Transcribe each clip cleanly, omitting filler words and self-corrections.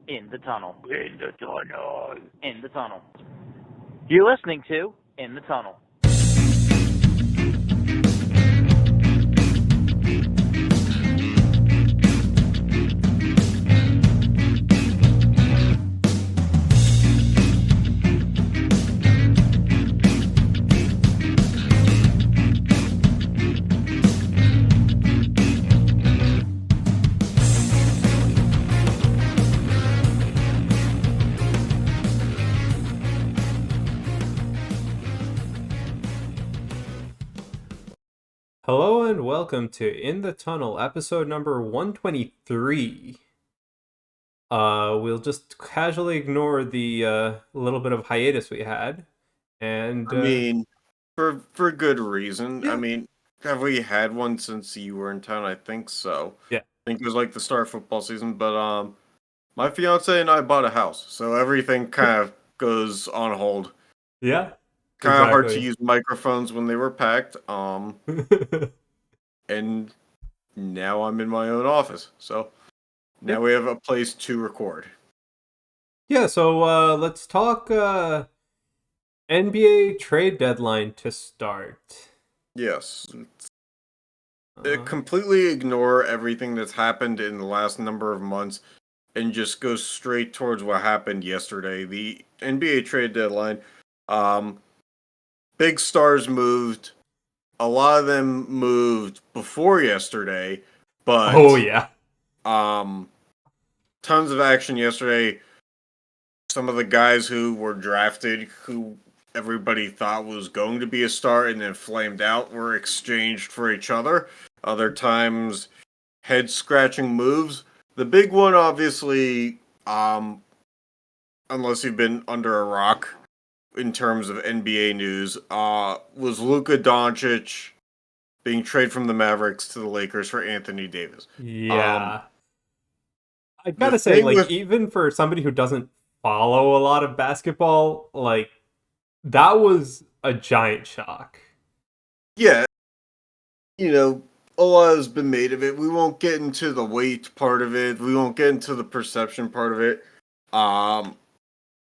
In the tunnel. In the tunnel. In the tunnel. You're listening to In the Tunnel. Hello and welcome to In the Tunnel, episode number 123. We'll just casually ignore the little bit of hiatus we had, and I mean, for good reason. I yeah, mean, have we had one since you were in town? I think so. yeah, I think it was like the start of football season, but my fiance and I bought a house, so everything kind of goes on hold. yeah, Kind of hard to exactly. use microphones when they were packed. And now I'm in my own office, so now Yep. we have a place to record. Yeah, so let's talk NBA trade deadline to start. Yes. Uh, Completely ignore everything that's happened in the last number of months and just go straight towards what happened yesterday. The NBA trade deadline. Um, Big stars moved. A lot of them moved before yesterday, oh but yeah, um, tons of action yesterday. Some of the guys who were drafted, who everybody thought was going to be a star and then flamed out, were exchanged for each other. Other times, head scratching moves. The big one, obviously, unless you've been under a rock in terms of NBA news, was Luka Doncic being traded from the Mavericks to the Lakers for Anthony Davis. Um, yeah. I the gotta say, thing like, with even for somebody who doesn't follow a lot of basketball, like, that was a giant shock. yeah, a lot has been made of it. We won't get into the weight part of it. We won't get into the perception part of it. Um,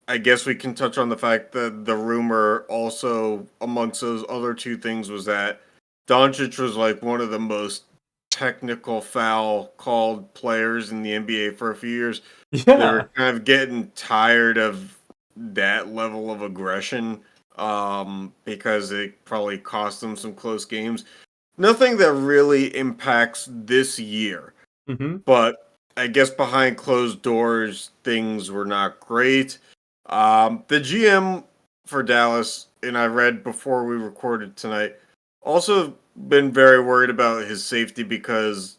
I guess we can touch on the fact that the rumor also amongst those other two things was that Doncic was like one of the most technical foul called players in the NBA for a few years. They Yeah, were kind of getting tired of that level of aggression because it probably cost them some close games. Nothing that really impacts this year, hmm, but I guess behind closed doors, things were not great. The GM for Dallas, and I read before we recorded tonight, also been very worried about his safety because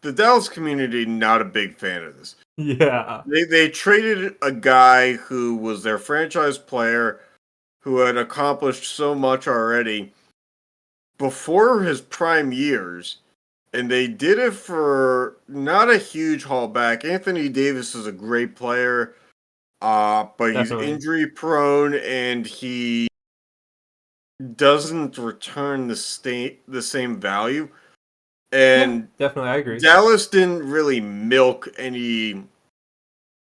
the Dallas community not a big fan of this. yeah, They traded a guy who was their franchise player who had accomplished so much already before his prime years, and they did it for not a huge haul back. Anthony Davis is a great player, but he's definitely. injury prone and he doesn't return the same value. Yeah, And definitely, I agree. Dallas didn't really milk any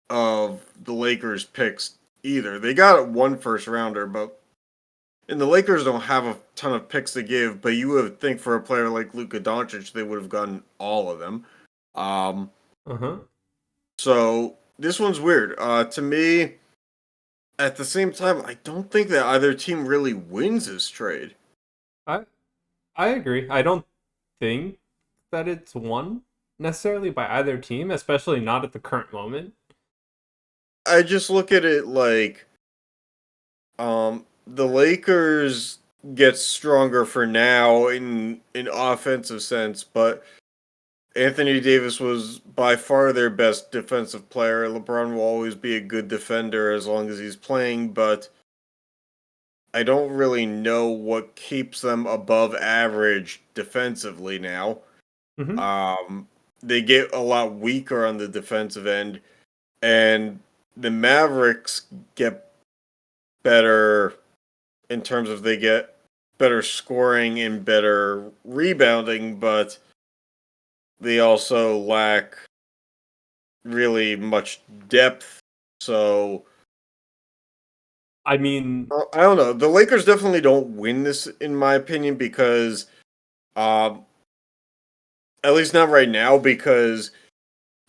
of the Lakers picks either. They got one first rounder, but and the Lakers don't have a ton of picks to give, but you would think for a player like Luka Doncic, they would have gotten all of them. Um, Uh-huh. so this one's weird. To me, at the same time, I don't think that either team really wins this trade. I I agree. I don't think that it's won necessarily by either team, especially not at the current moment. I just look at it like the Lakers get stronger for now in offensive sense, but Anthony Davis was by far their best defensive player. LeBron will always be a good defender as long as he's playing, but I don't really know what keeps them above average defensively now. Hmm. Um, they get a lot weaker on the defensive end, and the Mavericks get better in terms of they get better scoring and better rebounding, but they also lack really much depth. So I mean, I don't know. The Lakers definitely don't win this, in my opinion, because um, at least not right now, because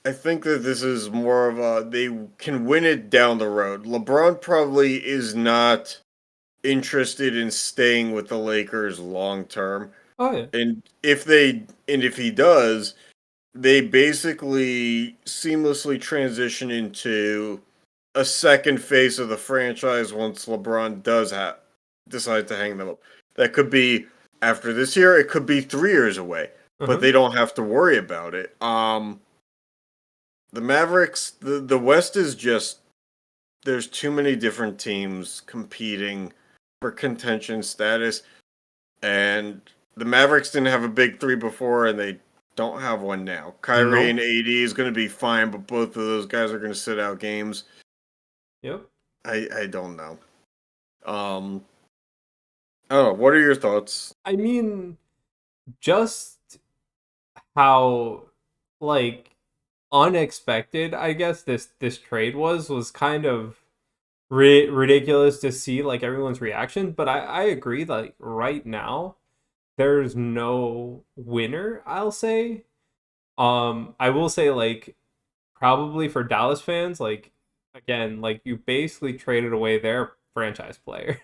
I think that this is more of a they can win it down the road. LeBron probably is not interested in staying with the Lakers long term. oh yeah, If he does, they basically seamlessly transition into a second phase of the franchise once LeBron does decide to hang them up. That could be after this year, it could be 3 years away, but uh-huh. they don't have to worry about it. The Mavericks, the West is just there's too many different teams competing for contention status, and the Mavericks didn't have a big three before, and they don't have one now. Kyrie Nope. and AD is going to be fine, but both of those guys are going to sit out games. Yep. I don't know. Um, I don't know. What are your thoughts? I mean, just how like unexpected, I guess this trade was kind of ridiculous to see like everyone's reaction. But I agree. Like right now, there's no winner. I'll say. I will say like probably for Dallas fans, like again, like you basically traded away their franchise player.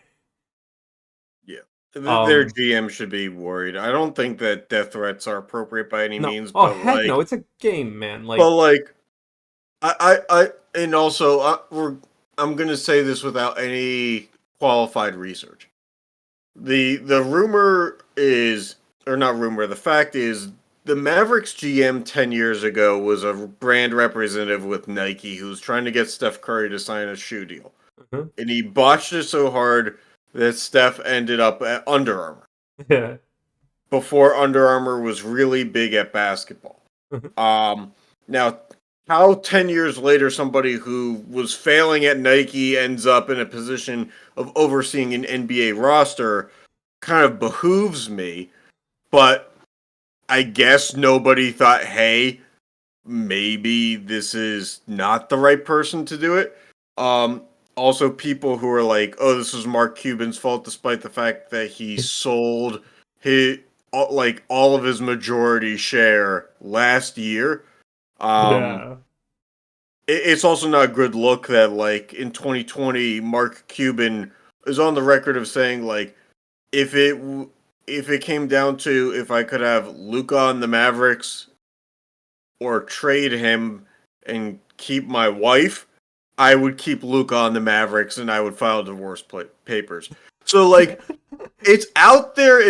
Yeah. Their Um, GM should be worried. I don't think that death threats are appropriate by any no, means, oh heck no, it's a game, man. but Like, like, and also, I'm gonna say this without any qualified research. The rumor is, or not rumor, the fact is, the Mavericks GM 10 years ago was a brand representative with Nike who was trying to get Steph Curry to sign a shoe deal, uh-huh. and he botched it so hard that Steph ended up at Under Armour Yeah, before Under Armour was really big at basketball. uh-huh. Now, how 10 years later somebody who was failing at Nike ends up in a position of overseeing an NBA roster kind of behooves me, but I guess nobody thought, hey, maybe this is not the right person to do it. Also, people who are like, oh, this was Mark Cuban's fault, despite the fact that he sold his like all of his majority share last year. Um, Yeah. it's also not a good look that like in 2020, Mark Cuban is on the record of saying like if it came down to if I could have Luka on the Mavericks or trade him and keep my wife, I would keep Luka on the Mavericks and I would file divorce papers. So like it's out there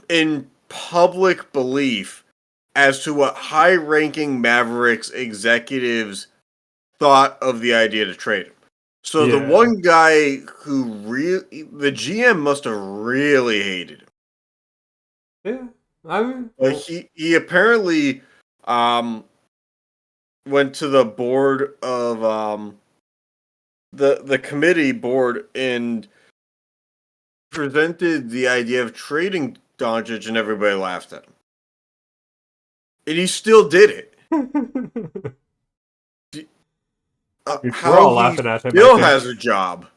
in public belief as to what high-ranking Mavericks executives thought of the idea to trade him. So the Yeah. one guy who the GM must have really hated him. Yeah. I mean, Like he apparently um went to the board of the committee board and presented the idea of trading Doncic and everybody laughed at him. And he still did it. we're How all he laughing at him, I still think. has a job.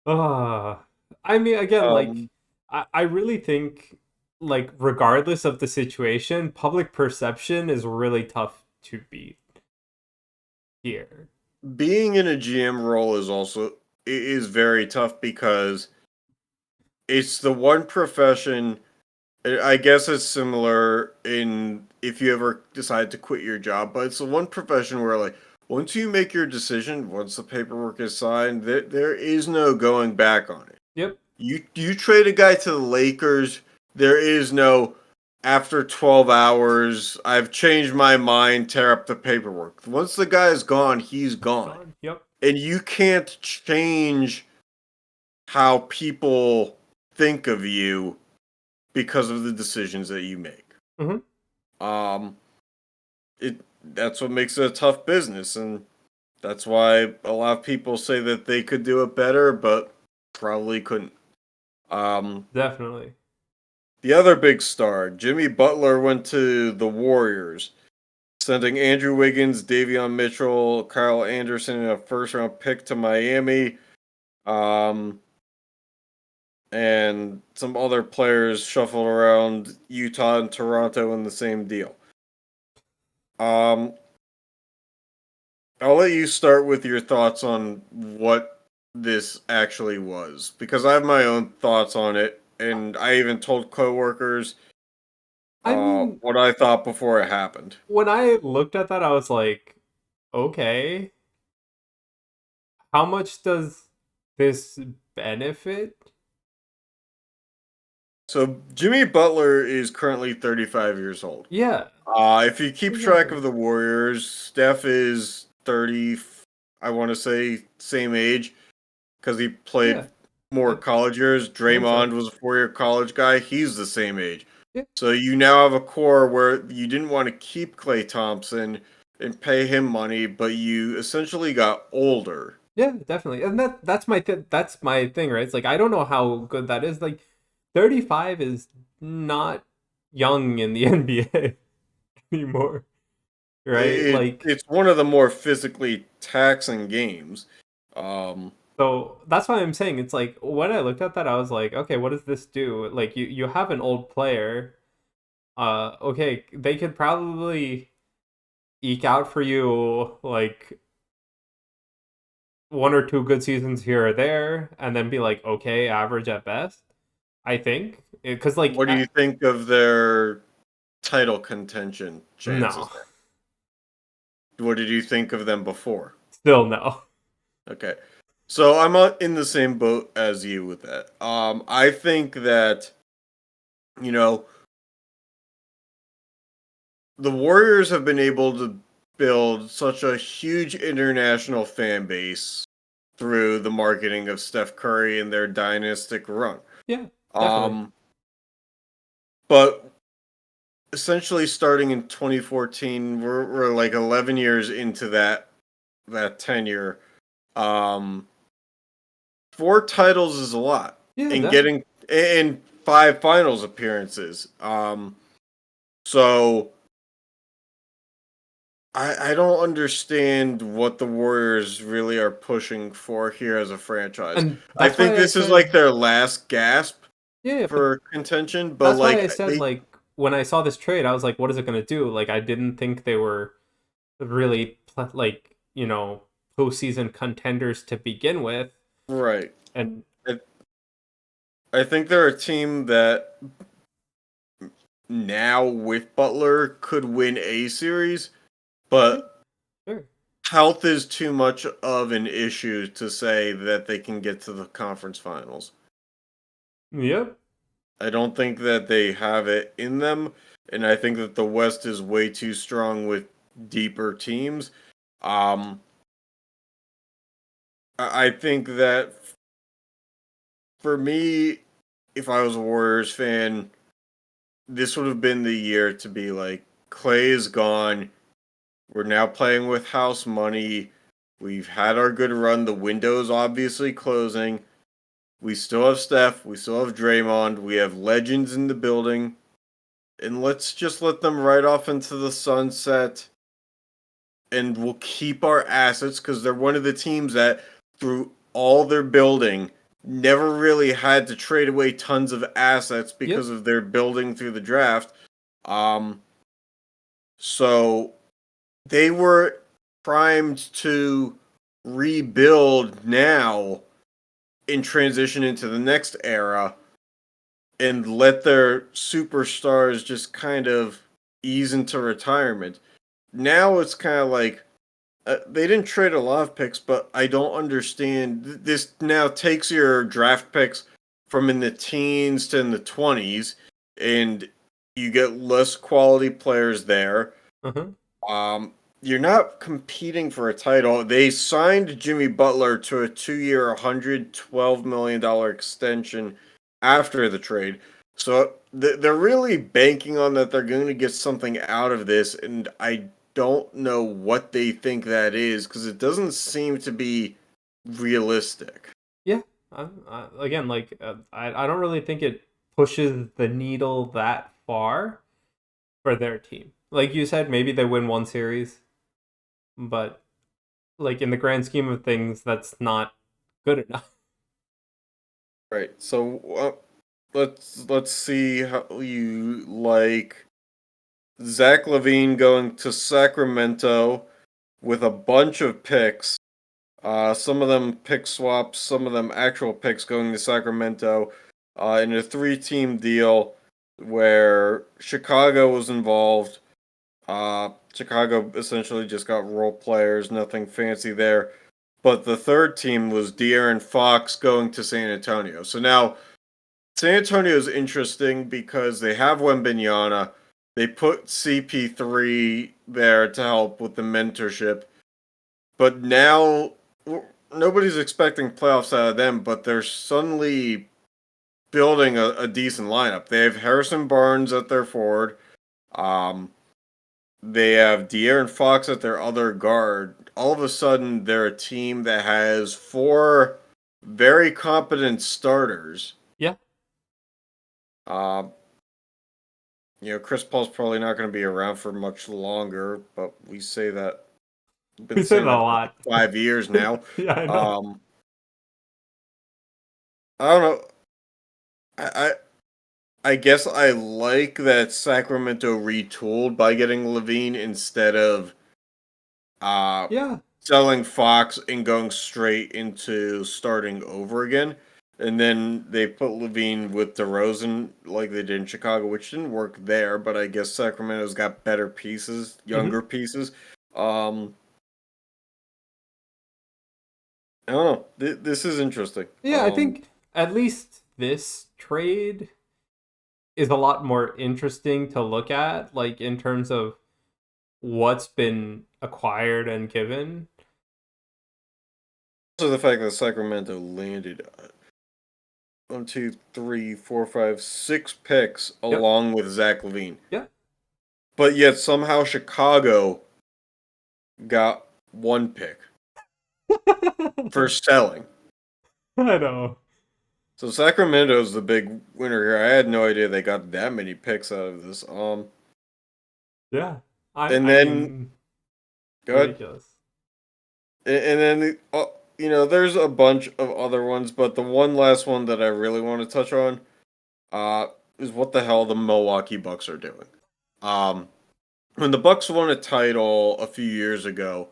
Ah, I mean, again, like, Um, I really think, like, regardless of the situation, public perception is really tough to beat here. being in a GM role is very tough because it's the one profession. I guess it's similar in if you ever decide to quit your job, but it's the one profession where like once you make your decision, once the paperwork is signed, there is no going back on it. Yep. You trade a guy to the Lakers, there is no after 12 hours, I've changed my mind, tear up the paperwork. Once the guy is gone, he's gone. Gone. Yep. And you can't change how people think of you because of the decisions that you make. Mm-hmm. Um, it that's what makes it a tough business, and that's why a lot of people say that they could do it better, but probably couldn't. Um, Definitely. the other big star, Jimmy Butler, went to the Warriors. sending Andrew Wiggins, Davion Mitchell, Kyle Anderson, and a first-round pick to Miami, and some other players shuffled around Utah and Toronto in the same deal. I'll let you start with your thoughts on what this actually was, because I have my own thoughts on it, and I even told coworkers I mean, what I thought before it happened. when I looked at that, I was like, okay, how much does this benefit? So Jimmy Butler is currently 35 years old. Yeah, If you keep track exactly. of the Warriors, Steph is 30, I want to say same age, because he played Yeah, more I, college years. I think so. Draymond was a 4-year college guy. He's the same age. Yeah, So you now have a core where you didn't want to keep Klay Thompson and pay him money, but you essentially got older. yeah, definitely. And that's my thing, right? It's like I don't know how good that is. Like 35 is not young in the NBA anymore, right? Like It's one of the more physically taxing games. Um, so that's why I'm saying it's like when I looked at that, I was like, okay, what does this do? Like you have an old player. Okay, they could probably eke out for you like one or two good seasons here or there, and then be like, okay, average at best. I think because like what do you think of their title contention no, chances there? What did you think of them before? still no. Okay. So I'm in the same boat as you with that. I think that, you know, the Warriors have been able to build such a huge international fan base through the marketing of Steph Curry and their dynastic run. Yeah, definitely. Um, but essentially starting in 2014, we're like 11 years into that tenure. Um, 4 titles is a lot, Yeah, and definitely. getting and 5 finals appearances. So I don't understand what the Warriors really are pushing for here as a franchise. And I that's think why I this is like said, their last gasp yeah, but for contention, but that's why I like said they like when I saw this trade, I was like, what is it gonna do? Like I didn't think they were really like postseason contenders to begin with, right. and I, I think they're a team that now with Butler could win a series, yeah, but sure, health is too much of an issue to say that they can get to the conference finals. yep, I don't think that they have it in them, and I think that the West is way too strong with deeper teams. Um, I think that for me, if I was a Warriors fan, this would have been the year to be like, Clay is gone. We're now playing with house money. We've had our good run. The window's obviously closing. We still have Steph. We still have Draymond. We have legends in the building. And let's just let them ride off into the sunset. And we'll keep our assets because they're one of the teams that, through all their building, never really had to trade away tons of assets yep, because of their building through the draft. Um, so they were primed to rebuild now and transition into the next era and let their superstars just kind of ease into retirement. Now it's kind of like they didn't trade a lot of picks, but I don't understand. This now takes your draft picks from in the teens to in the 20s, and you get less quality players there. uh-huh, Um, you're not competing for a title. They signed Jimmy Butler to a 2-year, $112 million extension after the trade. So they're really banking on that they're going to get something out of this, and I don't know what they think that is because it doesn't seem to be realistic. yeah. Again, like I don't really think it pushes the needle that far for their team. Like you said, maybe they win one series, but like in the grand scheme of things, that's not good enough. Right. So let's see how you like Zach LaVine going to Sacramento with a bunch of picks. Some of them pick swaps, some of them actual picks going to Sacramento in a three-team deal where Chicago was involved. Chicago essentially just got role players, nothing fancy there. But the third team was De'Aaron Fox going to San Antonio. So now San Antonio is interesting because they have Wembanyama. They put CP3 there to help with the mentorship. But now nobody's expecting playoffs out of them, but they're suddenly building a decent lineup. They have Harrison Barnes at their forward. Um, they have De'Aaron Fox at their other guard. All of a sudden, they're a team that has four very competent starters. Yeah. Uh, Chris Paul's probably not going to be around for much longer, but we say that. We've been We say that saying a that for lot. 5 years now. Yeah, I know. I don't know. I guess I like that Sacramento retooled by getting LaVine instead of uh, Yeah. selling Fox and going straight into starting over again. And then they put LaVine with DeRozan like they did in Chicago, which didn't work there, but I guess Sacramento's got better pieces, younger pieces. Um, I don't know. This is interesting. Yeah, I think at least this trade is a lot more interesting to look at, like in terms of what's been acquired and given. Also, the fact that Sacramento landed 6 picks Yep. along with Zach LaVine. Yeah. But yet somehow Chicago got 1 pick for selling. I know. So Sacramento's the big winner here. I had no idea they got that many picks out of this. Yeah. And I then mean, go ahead. ridiculous. And then there's a bunch of other ones, but the one last one that I really want to touch on is what the hell the Milwaukee Bucks are doing. When the Bucks won a title a few years ago,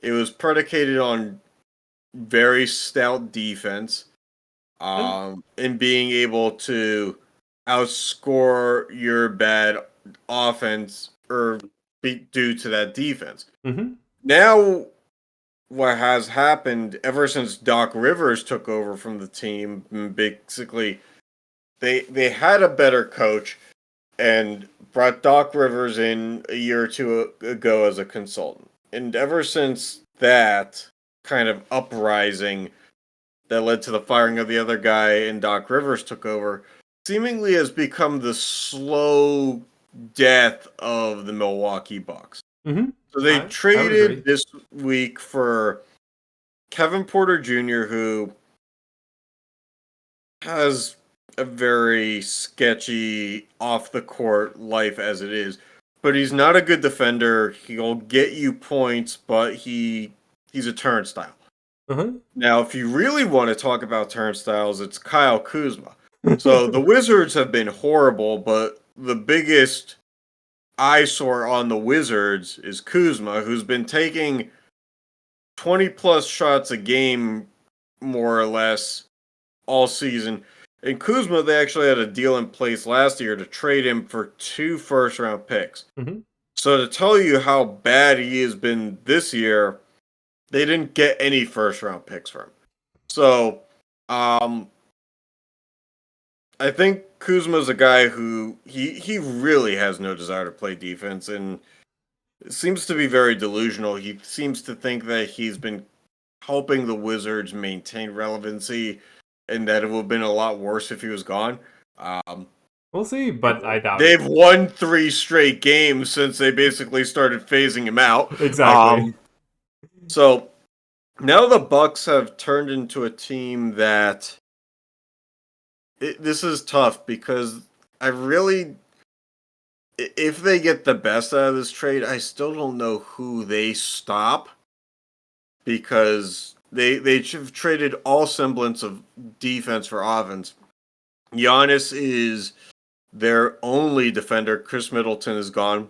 it was predicated on very stout defense, and being able to outscore your bad offense or be due to that defense. Mm-hmm. Now, what has happened ever since Doc Rivers took over from the team, basically, they had a better coach and brought Doc Rivers in a year or two ago as a consultant. And ever since that kind of uprising that led to the firing of the other guy and Doc Rivers took over, seemingly has become the slow death of the Milwaukee Bucks. Mm-hmm. So they I would traded agree. this week for Kevin Porter Jr., who has a very sketchy off the court life as it is. But he's not a good defender. He'll get you points, but he's a turnstile. Uh-huh. Now, if you really want to talk about turnstiles, it's Kyle Kuzma. So the Wizards have been horrible, but the biggest eyesore on the Wizards is Kuzma, who's been taking 20 plus shots a game, more or less, all season. And Kuzma, they actually had a deal in place last year to trade him for 2 first round picks. Mm-hmm. So to tell you how bad he has been this year, they didn't get any first round picks from him. So, I think Kuzma's a guy who he really has no desire to play defense and seems to be very delusional. He seems to think that he's been helping the Wizards maintain relevancy and that it would have been a lot worse if he was gone. We'll see, but I doubt They've it. won 3 straight games since they basically started phasing him out. Exactly. So now the Bucks have turned into a team that this is tough because I really if they get the best out of this trade, I still don't know who they stop because they've traded all semblance of defense for offense. Giannis is their only defender. Chris Middleton is gone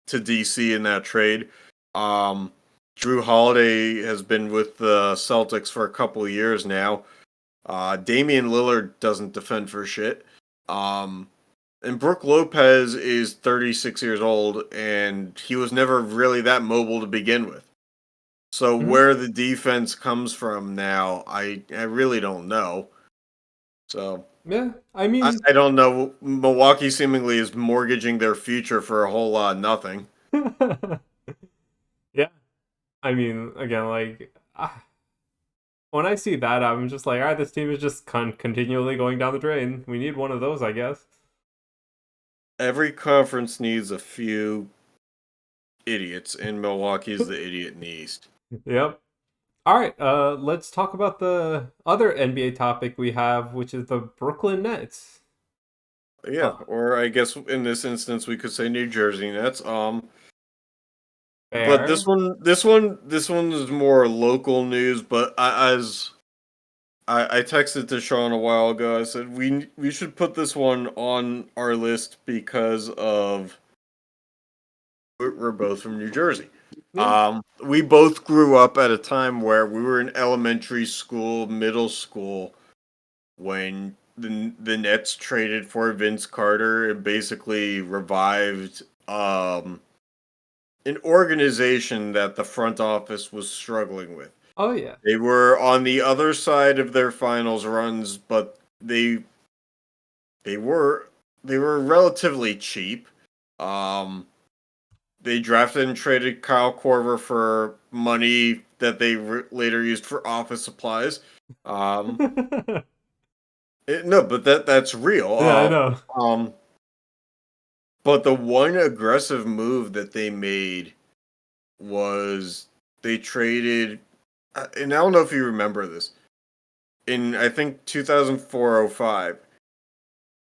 to DC in that trade. Drew Holiday has been with the Celtics for a couple of years now. Damian Lillard doesn't defend for shit. And Brook Lopez is 36 years old, and he was never really that mobile to begin with. So where the defense comes from now, I really don't know. So Yeah, I mean, I don't know. Milwaukee seemingly is mortgaging their future for a whole lot of nothing. yeah, I mean, again, like when I see that, I'm just like, all right, this team is just continually going down the drain. We need one of those, I guess. Every conference needs a few idiots, and Milwaukee's the idiot in the East. Yep. All right, let's talk about the other NBA topic we have, which is the Brooklyn Nets. Yeah, or I guess in this instance we could say New Jersey Nets. But Fair. this one is more local news. But I texted to Sean a while ago. I said we should put this one on our list because of we're both from New Jersey. Yeah. We both grew up at a time where we were in elementary school, middle school, when the Nets traded for Vince Carter and basically revived an organization that the front office was struggling with. Oh yeah. They were on the other side of their finals runs, but they were relatively cheap. They drafted and traded Kyle Korver for money that they later used for office supplies. No, but that's real. Yeah, I know. But the one aggressive move that they made was they traded, and I don't know if you remember this, in I think 2004-05,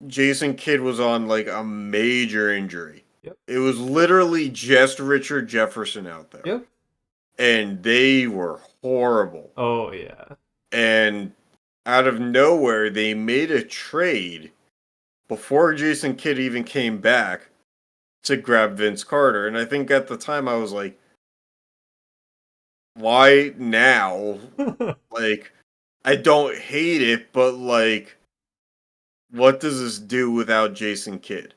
Jason Kidd was on like a major injury. Yep. It was literally just Richard Jefferson out there. Yep. And they were horrible. Oh yeah. And out of nowhere, they made a trade before Jason Kidd even came back to grab Vince Carter. And I think at the time I was like, why now? Like, I don't hate it, but like, what does this do without Jason Kidd?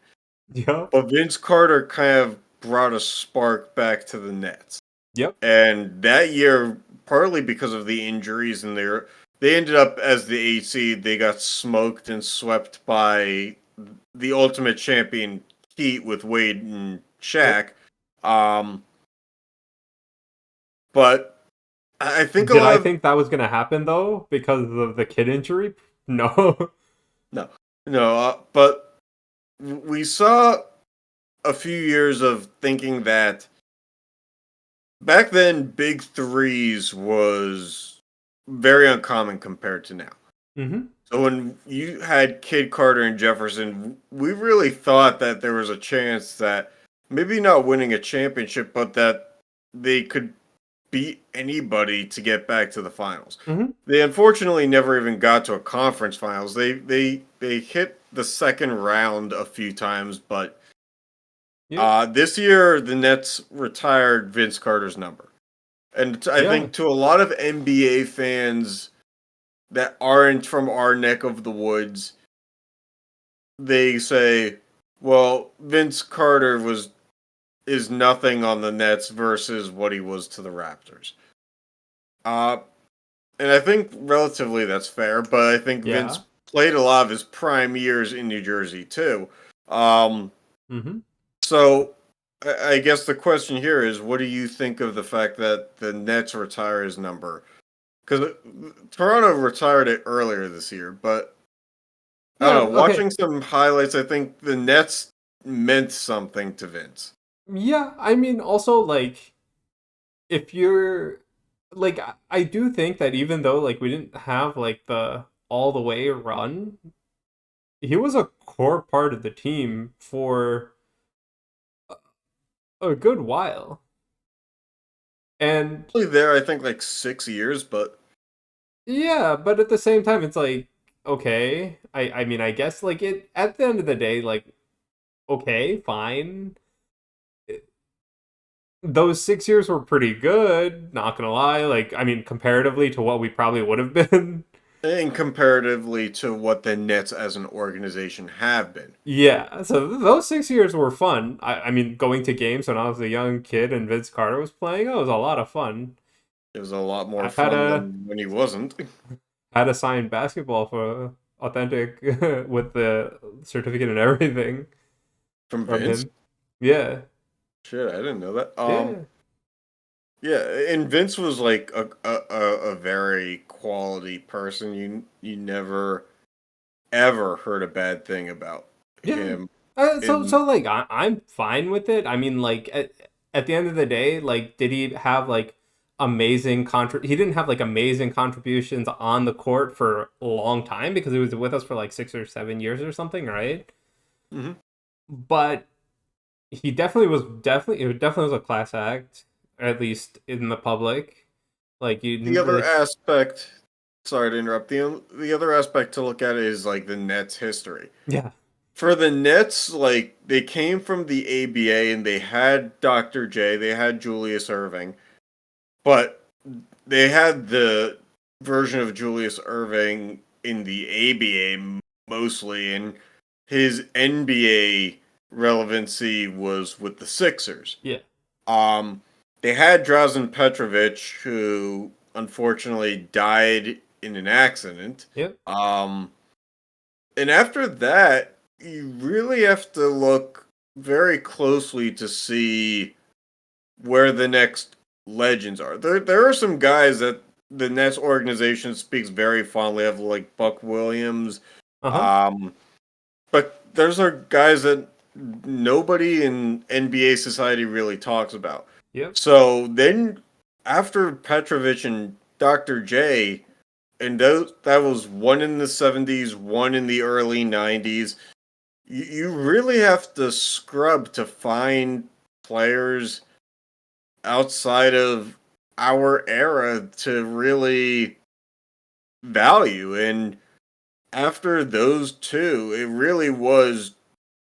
Yep. But Vince Carter kind of brought a spark back to the Nets. Yep. And that year, partly because of the injuries and they ended up as the 8th seed. They got smoked and swept by the ultimate champion Heat with Wade and Shaq. Yep. But I think Did I think that was gonna happen though because of the kid injury? No. No. But we saw a few years of thinking that back then big threes was very uncommon compared to now. Mm-hmm. So when you had Kidd, Carter, and Jefferson, we really thought that there was a chance that maybe not winning a championship, but that they could beat anybody to get back to the finals. Mm-hmm. They unfortunately never even got to a conference finals. They hit the second round a few times, but this year the Nets retired Vince Carter's number. And I think to a lot of NBA fans that aren't from our neck of the woods, they say, well, Vince Carter is nothing on the Nets versus what he was to the Raptors. And I think relatively that's fair, but I think Vince played a lot of his prime years in New Jersey too. So I guess the question here is, what do you think of the fact that the Nets retire his number? Because Toronto retired it earlier this year, but I don't know. Watching some highlights, I think the Nets meant something to Vince. Yeah, I mean, also, like, if you're, like, I do think that even though, like, we didn't have, like, the all-the-way run, he was a core part of the team for a good while. And Only there, I think, like 6 years, but yeah, but at the same time, it's like, okay. I mean, I guess, like, it, at the end of the day, like, okay, fine. Those 6 years were pretty good, not gonna lie. Like, I mean, comparatively to what we probably would have been. and comparatively to what the Nets as an organization have been, Yeah, so those 6 years were fun. I mean, going to games when I was a young kid and Vince Carter was playing, it was a lot of fun. it was a lot more I've had fun a than when he wasn't. signed basketball for authentic with the certificate and everything From from Vince. him. Yeah, Shit, I didn't know that. yeah, Yeah, and Vince was like a very quality person. You never ever heard a bad thing about yeah. him. So And like I'm fine with it. I mean, like at the end of the day, like, did he have like amazing he didn't have like amazing contributions on the court for a long time because he was with us for like 6 or 7 years or something, right? Mhm. But he definitely was a class act, at least in the public. Like, you the didn't other really. aspect, sorry to interrupt. The other aspect to look at is like the Nets history. Yeah. For the Nets, like they came from the ABA and they had Dr. J, they had Julius Irving, but they had the version of Julius Irving in the ABA mostly, and his NBA relevancy was with the Sixers. Yeah. Um, they had Drazen Petrovic, who unfortunately died in an accident. Yep. And after that, you really have to look very closely to see where the next legends are. There are some guys that the Nets organization speaks very fondly of, like Buck Williams. Uh-huh. Um, but those are guys that nobody in NBA society really talks about. Yep. So then, after Petrovic and Dr. J, and that was one in the 70s, one in the early 90s, you really have to scrub to find players outside of our era to really value. And after those two, it really was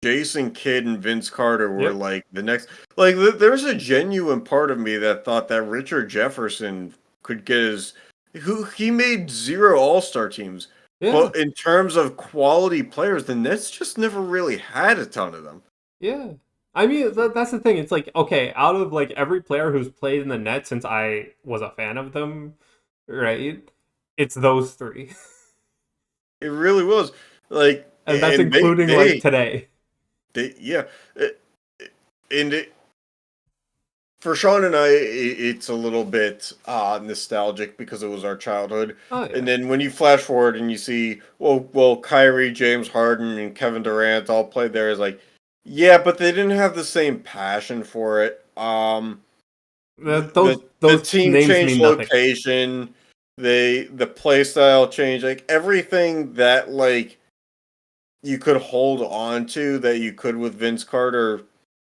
Jason Kidd and Vince Carter were Yep. like the next. Like, there's a genuine part of me that thought that Richard Jefferson could get his. Who he made zero All Star teams, Yeah. but in terms of quality players, the Nets just never really had a ton of them. Yeah. I mean, that's the thing. It's like, okay, out of like every player who's played in the net since I was a fan of them, right? It's those three. It really was like, And that's and including like today. yeah, It- and for Sean and I, it's a little bit nostalgic because it was our childhood. Oh And yeah. then when you flash forward and you see, well, Kyrie, James Harden, and Kevin Durant all played there, is like, yeah, but they didn't have the same passion for it. Those The those team names changed mean nothing. location, the play style changed, like everything that like you could hold on to that you could with Vince Carter,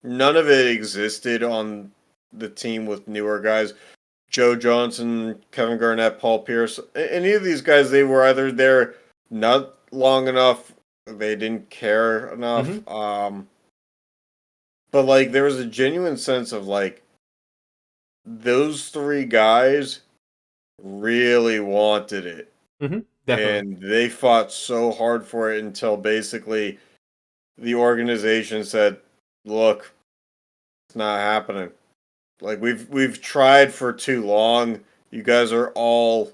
none of it existed on the team with newer guys. Joe Johnson, Kevin Garnett, Paul Pierce, any of these guys, they were either there not long enough, they didn't care enough. Mm-hmm. But like there was a genuine sense of like those three guys really wanted it. Mm-hmm. Definitely. And they fought so hard for it until basically the organization said, "Look, it's not happening. Like we've tried for too long. You guys are all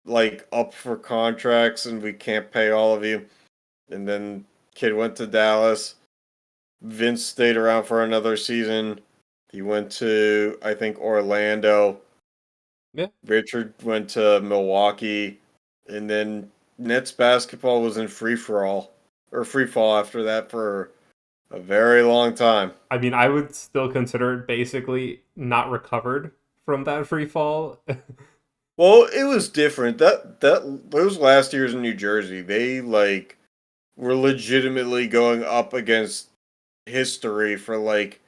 like up for contracts and we can't pay all of you." And then kid went to Dallas. Vince stayed around for another season. He went to I think Orlando. Yeah. Richard went to Milwaukee, and then Nets basketball was in free fall after that for a very long time. I mean, I would still consider it basically not recovered from that free fall. Well, it was different. That those last years in New Jersey, they like were legitimately going up against history for like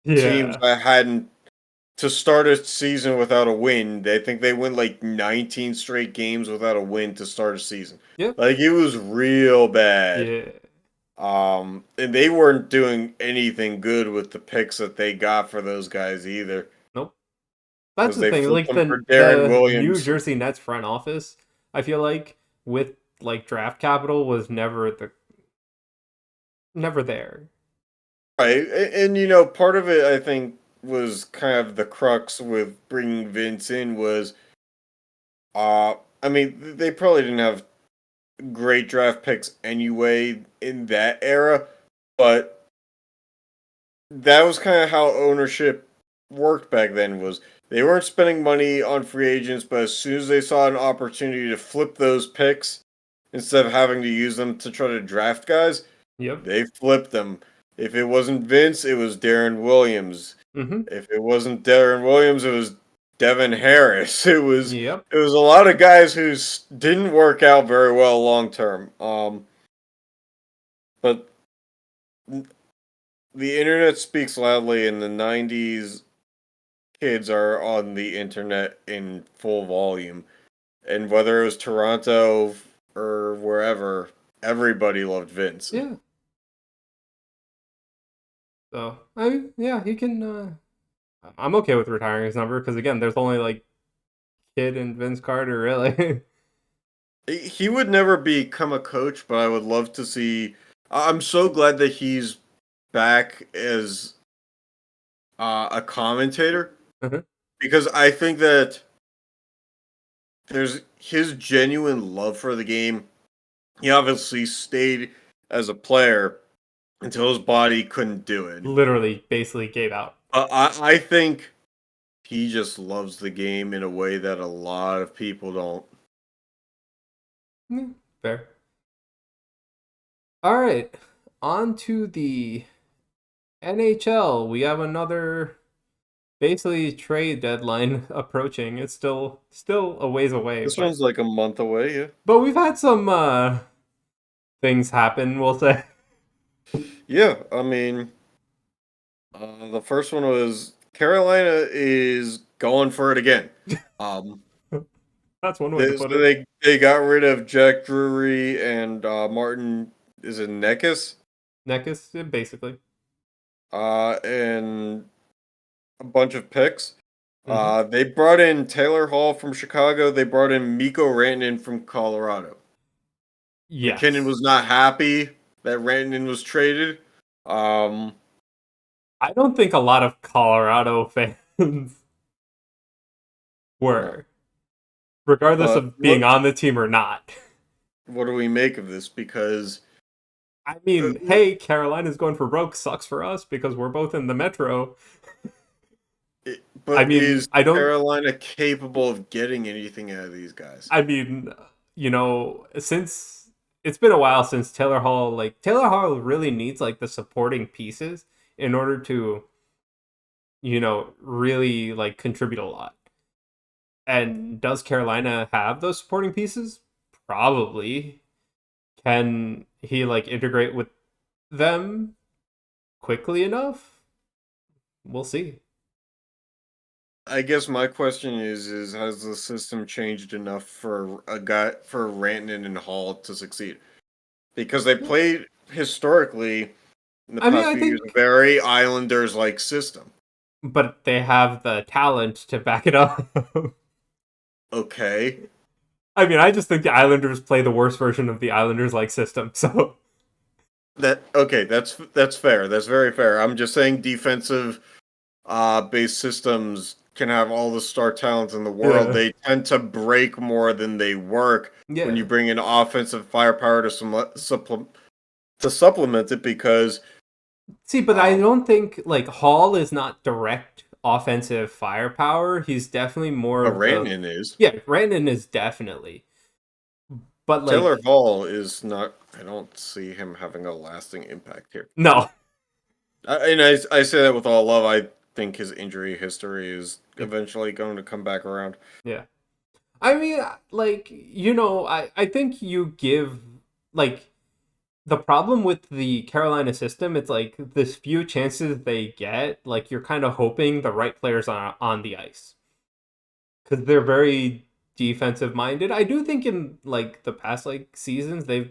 teams Yeah. that hadn't to start a season without a win. I think they went like 19 straight games without a win to start a season. Yeah. Like it was real bad. Yeah. And they weren't doing anything good with the picks that they got for those guys either, Nope. That's because the they thing. flipped Like them for Darren the New Williams. Jersey Nets front office, I feel like with like draft capital was never there. Right, and part of it I think was kind of the crux with bringing Vince in was, I mean, they probably didn't have great draft picks anyway in that era, but that was kind of how ownership worked back then. Was they weren't spending money on free agents, but as soon as they saw an opportunity to flip those picks instead of having to use them to try to draft guys, Yep. they flipped them. If it wasn't Vince, it was Darren Williams. Mm-hmm. If it wasn't Darren Williams, it was Devin Harris. Yep. It was a lot of guys who didn't work out very well long term. But the internet speaks loudly, and the '90s kids are on the internet in full volume. And whether it was Toronto or wherever, everybody loved Vince. Yeah. So yeah, he can. I'm okay with retiring his number because again, there's only like Kid and Vince Carter really. He would never become a coach, but I would love to see. I'm so glad that he's back as a commentator, Mhm. because I think that there's his genuine love for the game. He obviously stayed as a player until his body couldn't do it. Literally, basically gave out. I think he just loves the game in a way that a lot of people don't. Fair. All right, on to the NHL. We have another basically trade deadline approaching. It's still a ways away, This one's like a month away, yeah. but we've had some things happen. We'll say. Yeah, I mean, the first one was Carolina is going for it again. Um, That's one way to so put it. they got rid of Jack Drury and Martin, is it Nekis? Neckus, basically. And a bunch of picks. Mm-hmm. They brought in Taylor Hall from Chicago. They brought in Mikko Rantanen from Colorado. McKinnon Yes. was not happy that Rantanen was traded. Um, I don't think a lot of Colorado fans no. were, regardless But of being on the team or not. what do we make of this? Because I mean, uh, hey, Carolina's going for broke. Sucks for us because we're both in the Metro. I but mean, is Carolina capable of getting anything out of these guys? I mean, since it's been a while since Taylor Hall really needs like the supporting pieces in order to, really like contribute a lot. And does Carolina have those supporting pieces? Probably. Can he like integrate with them quickly enough? We'll see. I guess my question is has the system changed enough for a guy for Rantanen and Hall to succeed? Because they played historically in the I mean, past I few years a think, very Islanders like system. but they have the talent to back it up. Okay. I mean, I just think the Islanders play the worst version of the Islanders like system. So That's fair. That's very fair. I'm just saying defensive based systems can have all the star talent in the world. yeah, They tend to break more than they work when you yeah. bring in offensive firepower to supplement it, because See, but I um don't think like Hall is not direct offensive firepower. He's definitely more a of the Rantanen is. yeah. Brandon is definitely, but Taylor like Hall is not. I don't see him having a lasting impact here. no. I say that with all love. I think his injury history is Yep. eventually going to come back around. Yeah. I mean, like I think you give like The problem with the Carolina system, it's like this few chances they get, like you're kind of hoping the right players are on the ice because they're very defensive minded. I do think in like the past like seasons they've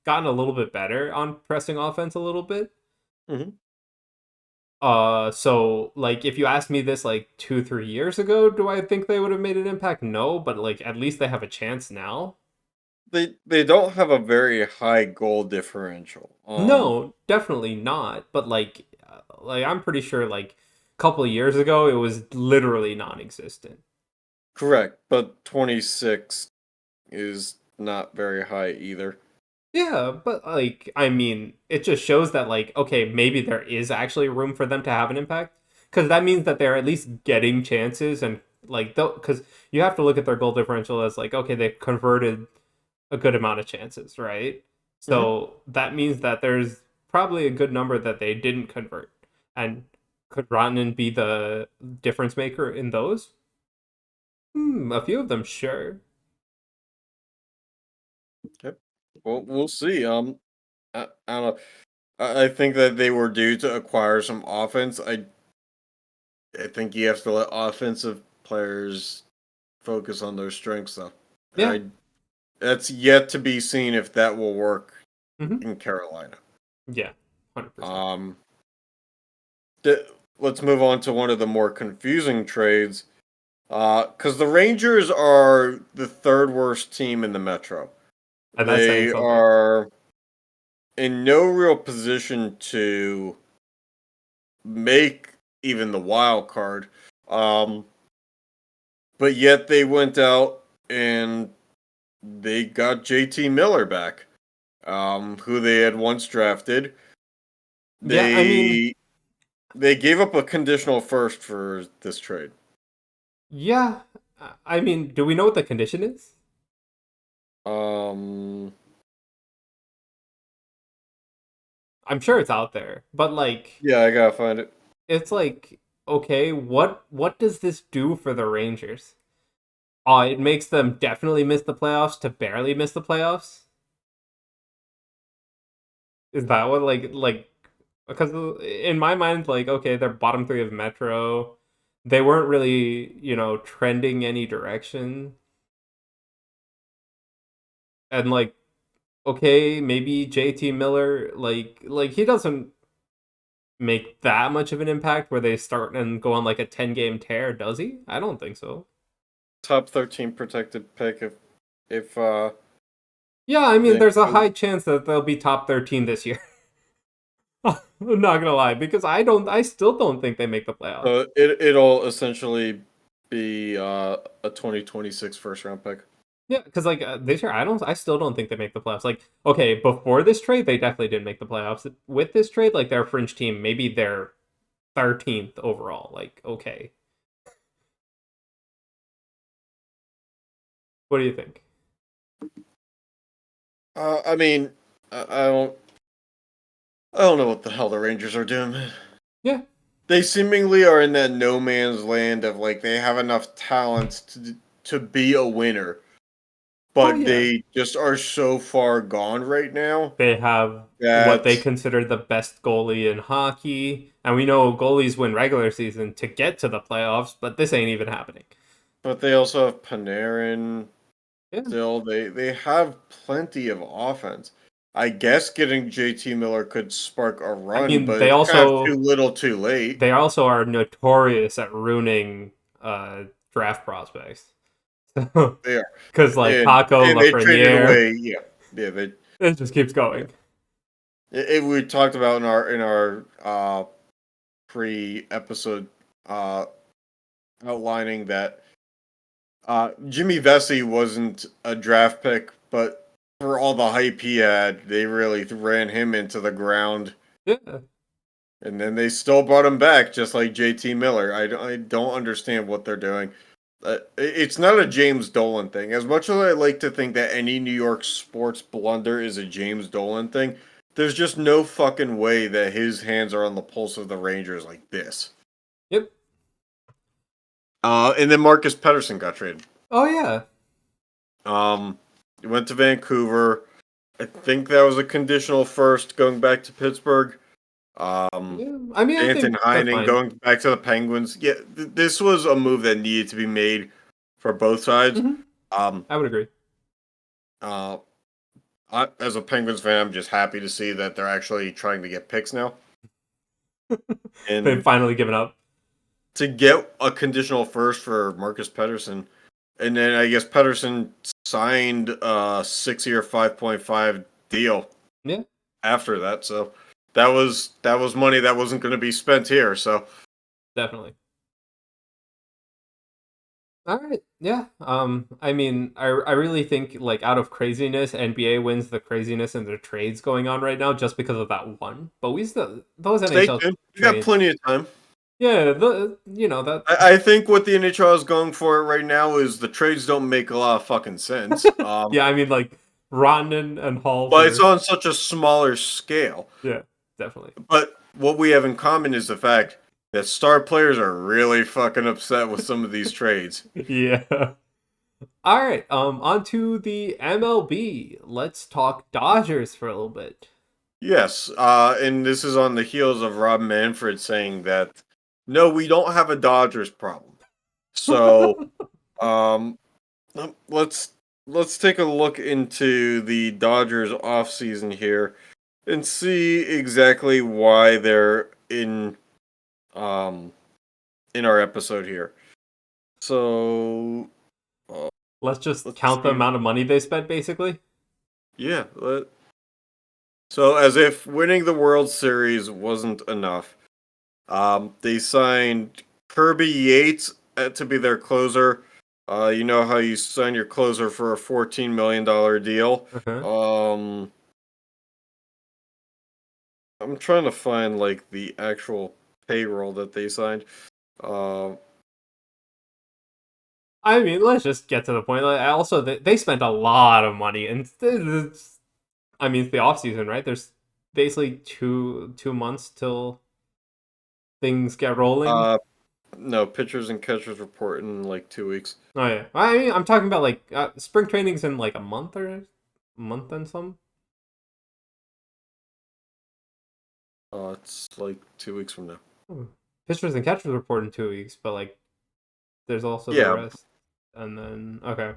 gotten a little bit better on pressing offense a little bit. Mm-hmm. So like if you asked me this like 2-3 years ago, do I think they would have made an impact? No, but like at least they have a chance now. They don't have a very high goal differential. No, definitely not. But like I'm pretty sure like a couple of years ago it was literally non-existent. Correct, but 26 is not very high either. Yeah, but like I mean, it just shows that like okay, maybe there is actually room for them to have an impact because that means that they're at least getting chances and like though because you have to look at their goal differential as like okay, they converted a good amount of chances, right? Hmm. So that means that there's probably a good number that they didn't convert. And could Rantanen be the difference maker in those? A few of them, sure. Yep. Well, we'll see. I don't know. I think that they were due to acquire some offense. I think you have to let offensive players focus on their strengths, though. Yeah. I That's yet to be seen if that will work hmm in Carolina. Yeah. 100%. Um, th- let's move on to one of the more confusing trades. Because the Rangers are the third worst team in the Metro. And that's saying They something. are in no real position to make even the wild card. Um, but yet they went out and they got JT Miller back, who they had once drafted. Yeah, I mean, They they gave up a conditional first for this trade. yeah. I mean, do we know what the condition is? Um, I'm sure it's out there, but like, yeah, I gotta find it. it's like, okay, what does this do for the Rangers? It makes them definitely miss the playoffs to barely miss the playoffs. Is that what like because in my mind like okay they're bottom three of Metro, they weren't really trending any direction, and like okay maybe JT Miller like he doesn't make that much of an impact where they start and go on like a 10 game tear, does he? I don't think so. Top 13 protected pick if Yeah, I mean they there's a include. high chance that they'll be top 13 this year. I'm not gonna lie because I still don't think they make the playoffs. So it'll essentially be a 2026 first round pick. Yeah, because like this year, I still don't think they make the playoffs. Like, okay, before this trade, they definitely didn't make the playoffs. With this trade, like they're a fringe team. Maybe they're 13th overall. Like, okay, what do you think? I mean, I don't know what the hell the Rangers are doing, man. Yeah. They seemingly are in that no man's land of like they have enough talent to be a winner, Oh but yeah. they just are so far gone right now They have what they that. consider the best goalie in hockey, and we know goalies win regular season to get to the playoffs, but this ain't even happening. But they also have Panarin. Yeah. Still, they have plenty of offense. I guess getting JT Miller could spark a I run, mean, but it's kind of too little, too late. they also are notorious at ruining draft prospects. They are, Because like Kako, and they traded Lafreniere, away. Yeah, yeah. it just keeps Yeah. going. We talked about in our pre-episode uh, outlining that Jimmy Vesey wasn't a draft pick, but for all the hype he had, they really ran him into the ground. Yeah. And then they still brought him back, just like JT Miller. I don't understand what they're doing. It's not a James Dolan thing. As much as I like to think that any New York sports blunder is a James Dolan thing, there's just no fucking way that his hands are on the pulse of the Rangers like this. Yep. And then Marcus Pettersson got traded. Oh yeah. He went to Vancouver. I think that was a conditional first going back to Pittsburgh. Yeah, I mean, I Danton think that's Heinen fine. going back to the Penguins. Yeah, this was a move that needed to be made for both sides. Um, I would agree. uh, as a Penguins fan, I'm just happy to see that they're actually trying to get picks now. They've And finally given up. to get a conditional first for Marcus Pettersson, and then I guess Pettersson signed a 6-year, 5.5 deal Yeah, after that. So that was money that wasn't going to be spent here. So definitely. All right. Yeah. I mean, I really think like out of craziness, NBA wins the craziness in the trades going on right now just because of that one. But we still those stay NHL tuned. You got trades. plenty of time. Yeah, the you know that. I think what the NHL is going for right now is the trades don't make a lot of fucking sense. Yeah, I mean like Ronden and Hall But it's for on such a smaller scale. yeah, definitely. But what we have in common is the fact that star players are really fucking upset with some of these trades. Yeah. All right. On to the MLB. Let's talk Dodgers for a little bit. Yes, and this is on the heels of Rob Manfred saying that no, we don't have a Dodgers problem. So, um, let's take a look into the Dodgers offseason here and see exactly why they're um in our episode here. So, Let's just let's count the see. amount of money they spent, basically. Yeah, so as if winning the World Series wasn't enough, they signed Kirby Yates to be their closer. You know how you sign your closer for a $14 million deal. Uh-huh. I'm trying to find like the actual payroll that they signed. Uh, I mean, let's just get to the point. Like, also, they spent a lot of money, and I mean, it's the off season, right? There's basically two months till things get rolling. uh, no, pitchers and catchers report in like 2 weeks. Oh yeah, I mean, I'm talking about like spring training's in like a month or a month and some. It's like 2 weeks from now. Hmm. Pitchers and catchers report in 2 weeks, but like there's also the Yeah. rest, and then okay,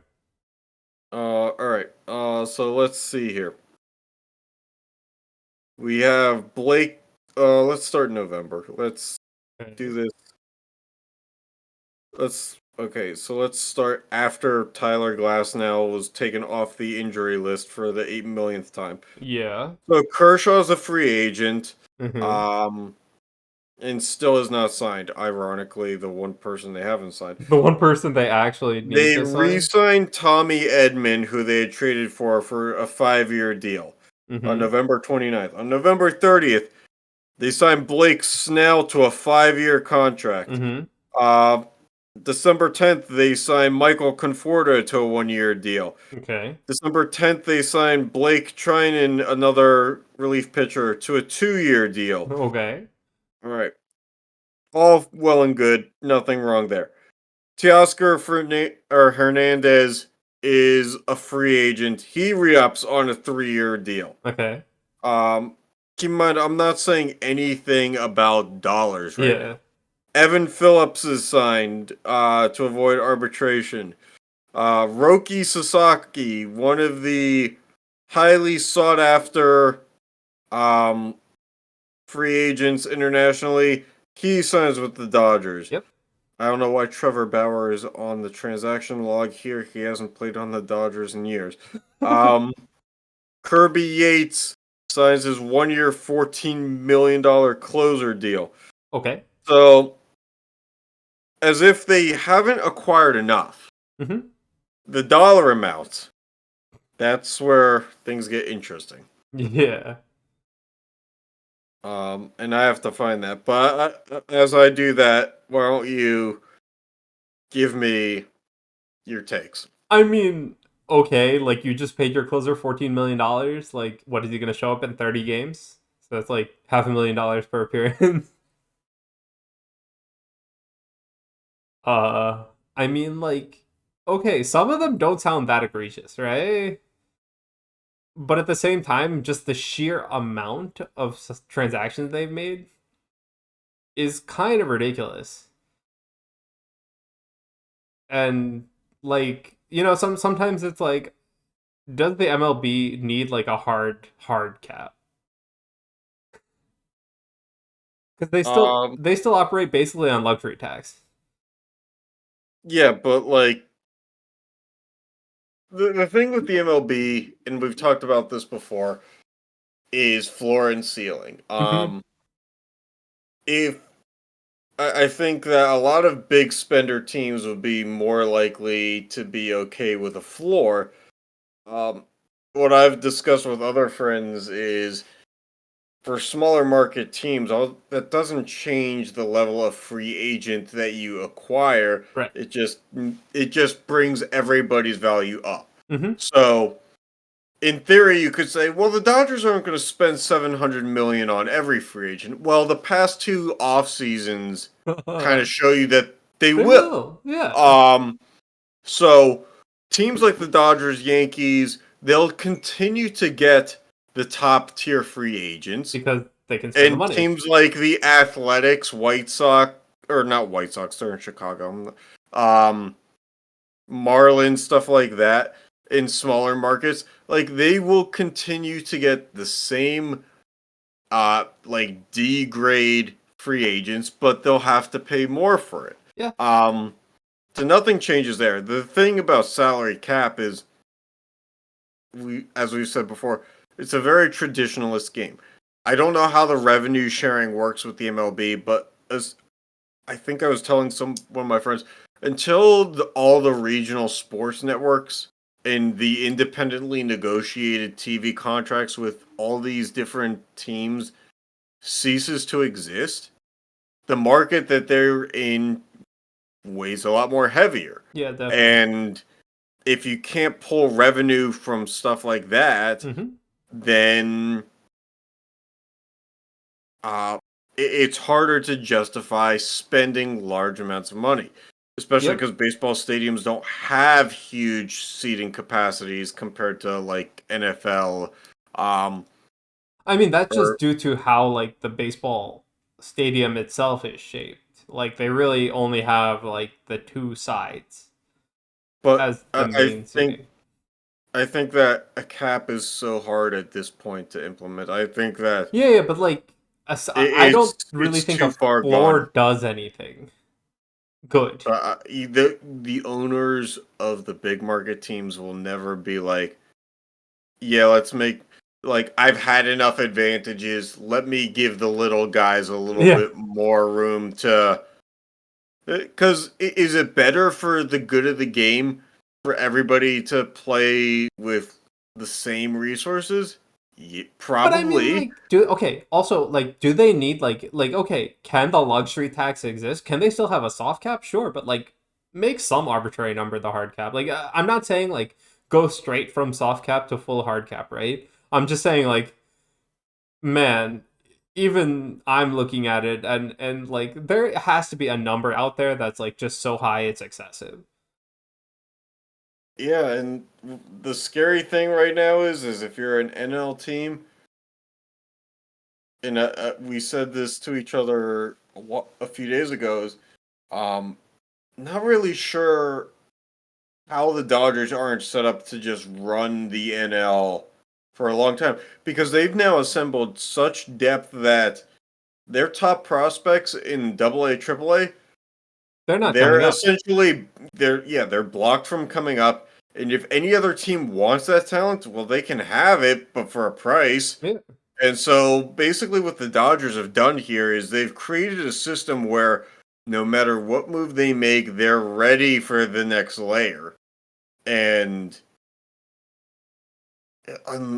All right. So let's see here. We have Blake. Let's start in November. Let's do this. Let's start after Tyler Glasnow was taken off the injury list for the 8 millionth time. yeah. So Kershaw's a free agent, Mm-hmm. um, and still is not signed. Ironically, the one person they haven't signed. The one person they actually need They to sign. re-signed Tommy Edman, who they had traded for a 5-year deal on Mm-hmm. November 29th. On November 30th, they signed Blake Snell to a 5-year contract. Mm-hmm. Uh, December 10th, they signed Michael Conforto to a 1-year deal. Okay. December 10th, they signed Blake Trinan, another relief pitcher, to a 2-year deal. Okay. All right. All well and good. Nothing wrong there. Teoscar Hernandez is a free agent. He re-ups on a 3-year deal. Okay. Um, keep in mind, I'm not saying anything about dollars right Yeah. now. Evan Phillips is signed to avoid arbitration. Roki Sasaki, one of the highly sought after um, free agents internationally, he signs with the Dodgers. Yep. I don't know why Trevor Bauer is on the transaction log here. He hasn't played on the Dodgers in years. Kirby Yates signs his 1-year, $14 million closer deal. Okay. So, as if they haven't acquired enough, Mm-hmm. the dollar amount, that's where things get interesting. Yeah. And I have to find that. But as I do that, why don't you give me your takes? I mean, okay, like you just paid your closer $14 million. Like, what is he gonna show up in 30 games? So that's like $500,000 per appearance. I mean, like, okay, some of them don't sound that egregious, right? But at the same time, just the sheer amount of transactions they've made is kind of ridiculous. And like, sometimes it's like, does the MLB need like a hard cap? Because Um, they still operate basically on luxury tax. yeah, but like the thing with the MLB, and we've talked about this before, is floor and ceiling. Mm-hmm. If I think that a lot of big spender teams would be more likely to be okay with a floor. Um, what I've discussed with other friends is for smaller market teams, that doesn't change the level of free agent that you acquire. Right. It just brings everybody's value up. Mm-hmm. So in theory, you could say, well, the Dodgers aren't going to spend 700 million on every free agent. Well, the past two off seasons kind of show you that they They will. will, yeah, So teams like the Dodgers, Yankees, they'll continue to get the top tier free agents, because they can spend the and money. teams like the Athletics, White Sox, or not White Sox, they're in Chicago. Um, Marlins, stuff like that, in smaller markets, like they will continue to get the same like D grade free agents, but they'll have to pay more for it. Yeah. So nothing changes there. The thing about salary cap is as we've said before, it's a very traditionalist game. I don't know how the revenue sharing works with the MLB, but as I think I was telling one of my friends, until all the regional sports networks and the independently negotiated TV contracts with all these different teams ceases to exist, the market that they're in weighs a lot more heavier. Yeah, definitely. And if you can't pull revenue from stuff like that, Mm-hmm. then uh, it's harder to justify spending large amounts of money, especially Yep. because baseball stadiums don't have huge seating capacities compared to like NFL. Um, I mean, that's just or due to how like the baseball stadium itself is shaped. Like they really only have like the two sides but as the main seating. I think that a cap is so hard at this point to implement. I think that Yeah, yeah, but like I don't really it's think too a far gone. floor does anything good. The owners of the big market teams will never be like, yeah, let's make like I've had enough advantages. Let me give the little guys a little Yeah. bit more room to. Because is it better for the good of the game for everybody to play with the same resources? Yeah, But I mean, probably. like, do okay. Also, like, do they need okay? Can the luxury tax exist? Can they still have a soft cap? Sure, but like, make some arbitrary number the hard cap. Like, I'm not saying like go straight from soft cap to full hard cap, right? I'm just saying like, man, even I'm looking at it and like there has to be a number out there that's like just so high it's excessive. Yeah, and the scary thing right now is if you're an NL team, and we said this to each other a few days ago, is um, not really sure how the Dodgers aren't set up to just run the NL for a long time because they've now assembled such depth that their top prospects in AA, AAA, They're not they're coming up. essentially they're blocked from coming up. And if any other team wants that talent, well, they can have it, but for a price. Yeah. And so basically what the Dodgers have done here is they've created a system where no matter what move they make, they're ready for the next layer. And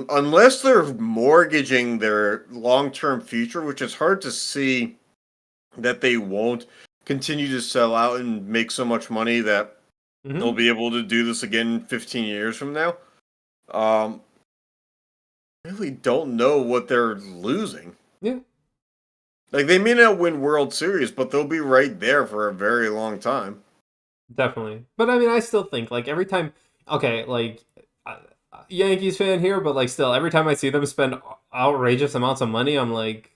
unless they're mortgaging their long-term future, which is hard to see that they won't continue to sell out and make so much money that they'll Hmm. be able to do this again 15 years from now. Um, really don't know what they're losing. Yeah. Like they may not win World Series, but they'll be right there for a very long time. Definitely. But I mean, I still think like every time, okay, like Yankees fan here, but like still, every time I see them spend outrageous amounts of money, I'm like,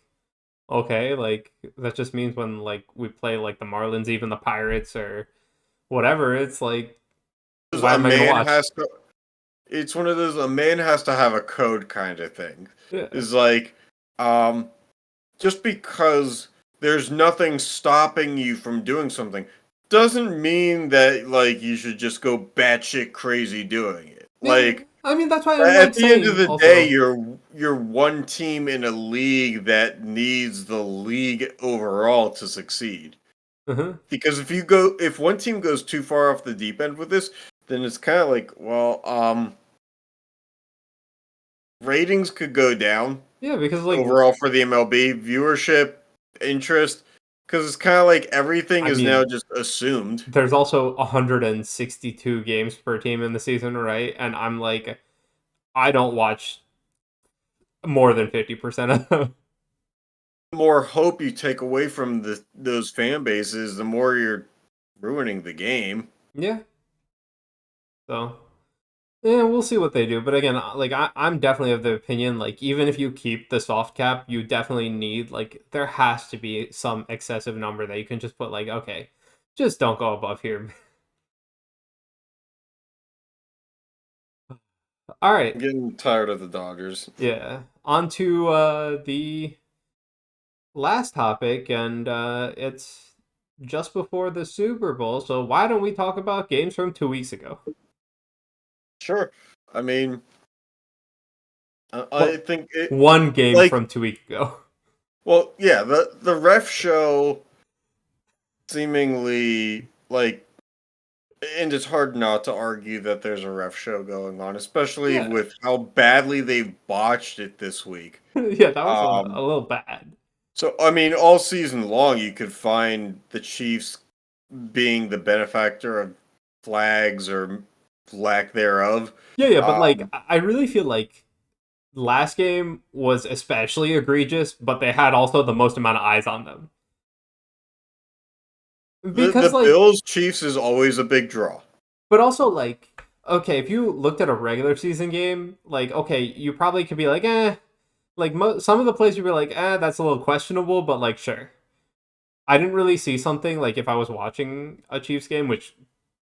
okay, like that just means when like we play like the Marlins, even the Pirates or whatever, it's like, why A am I gonna man watch? has to. It's one of those a man has to have a code kind of thing. Yeah. Is like, um, just because there's nothing stopping you from doing something doesn't mean that like you should just go batshit crazy doing it. Yeah, Like I mean that's why I'm at like the end of saying the day, also. you're one team in a league that needs the league overall to succeed. Uh-huh. Because if one team goes too far off the deep end with this, then it's kind of like, well, ratings could go down Yeah, because like overall for the MLB viewership, interest, because it's kind of like everything I is now mean, just assumed. there's also 162 games per team in the season, right? And I'm like, I don't watch more than 50% of them. The more hope you take away from those fan bases, the more you're ruining the game. Yeah. So, yeah, we'll see what they do. But again, like I'm definitely of the opinion, like even if you keep the soft cap, you definitely need like there has to be some excessive number that you can just put like, okay, just don't go above here. All right. I'm getting tired of the Dodgers. Yeah. On to the last topic, and it's just before the Super Bowl. So why don't we talk about games from 2 weeks ago? Sure. I mean, I Well, think it one game like from 2 weeks ago. well, yeah, the ref show seemingly like and it's hard not to argue that there's a ref show going on, especially Yeah. with how badly they've botched it this week. Yeah, that was a Um, little bad. so I mean, all season long, you could find the Chiefs being the benefactor of flags or lack thereof. Yeah, yeah, but like Um, I really feel like last game was especially egregious, but they had also the most amount of eyes on them. Because the like Bills Chiefs is always a big draw. but also like okay, if you looked at a regular season game, like okay, you probably could be like, like some of the plays you'd be like, that's a little questionable, but like sure. I didn't really see something like if I was watching a Chiefs game, which